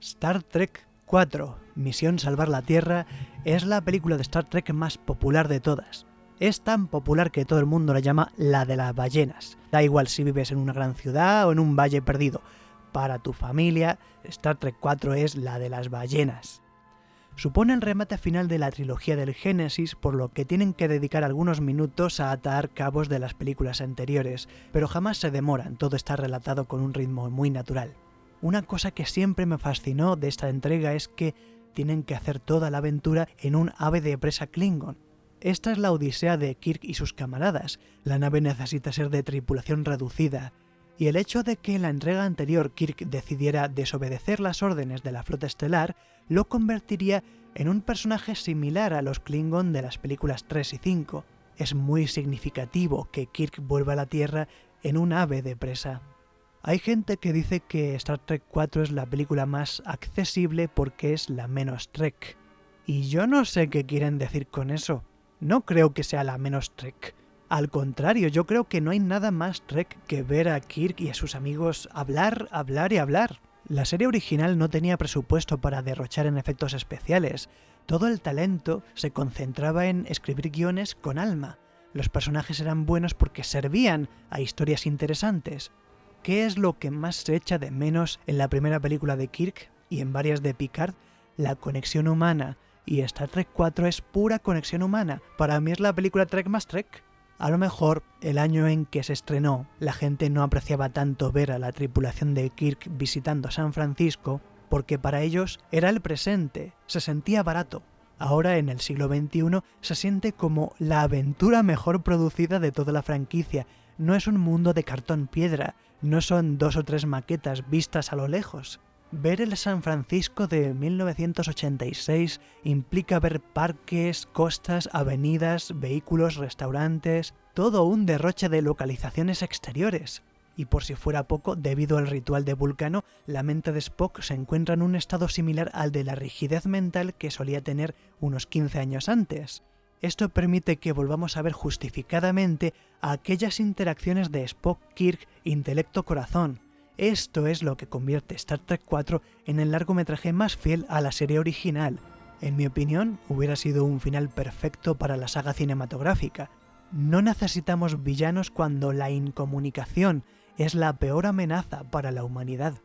Star Trek 4, Misión Salvar la Tierra, es la película de Star Trek más popular de todas. Es tan popular que todo el mundo la llama la de las ballenas. Da igual si vives en una gran ciudad o en un valle perdido. Para tu familia, Star Trek 4 es la de las ballenas. Supone el remate final de la trilogía del Génesis, por lo que tienen que dedicar algunos minutos a atar cabos de las películas anteriores, pero jamás se demoran, todo está relatado con un ritmo muy natural. Una cosa que siempre me fascinó de esta entrega es que tienen que hacer toda la aventura en un ave de presa Klingon. Esta es la odisea de Kirk y sus camaradas. La nave necesita ser de tripulación reducida, y el hecho de que en la entrega anterior Kirk decidiera desobedecer las órdenes de la flota estelar lo convertiría en un personaje similar a los Klingon de las películas 3 y 5. Es muy significativo que Kirk vuelva a la Tierra en un ave de presa. Hay gente que dice que Star Trek 4 es la película más accesible porque es la menos Trek. Y yo no sé qué quieren decir con eso. No creo que sea la menos Trek. Al contrario, yo creo que no hay nada más Trek que ver a Kirk y a sus amigos hablar y hablar. La serie original no tenía presupuesto para derrochar en efectos especiales. Todo el talento se concentraba en escribir guiones con alma. Los personajes eran buenos porque servían a historias interesantes. ¿Qué es lo que más se echa de menos en la primera película de Kirk y en varias de Picard? La conexión humana. Y Star Trek 4 es pura conexión humana. Para mí es la película Trek más Trek. A lo mejor, el año en que se estrenó, la gente no apreciaba tanto ver a la tripulación de Kirk visitando San Francisco, porque para ellos era el presente, se sentía barato. Ahora, en el siglo XXI, se siente como la aventura mejor producida de toda la franquicia. No es un mundo de cartón piedra, no son 2 o 3 maquetas vistas a lo lejos. Ver el San Francisco de 1986 implica ver parques, costas, avenidas, vehículos, restaurantes, todo un derroche de localizaciones exteriores. Y por si fuera poco, debido al ritual de Vulcano, la mente de Spock se encuentra en un estado similar al de la rigidez mental que solía tener unos 15 años antes. Esto permite que volvamos a ver justificadamente aquellas interacciones de Spock-Kirk intelecto-corazón. Esto es lo que convierte Star Trek 4 en el largometraje más fiel a la serie original. En mi opinión, hubiera sido un final perfecto para la saga cinematográfica. No necesitamos villanos cuando la incomunicación es la peor amenaza para la humanidad.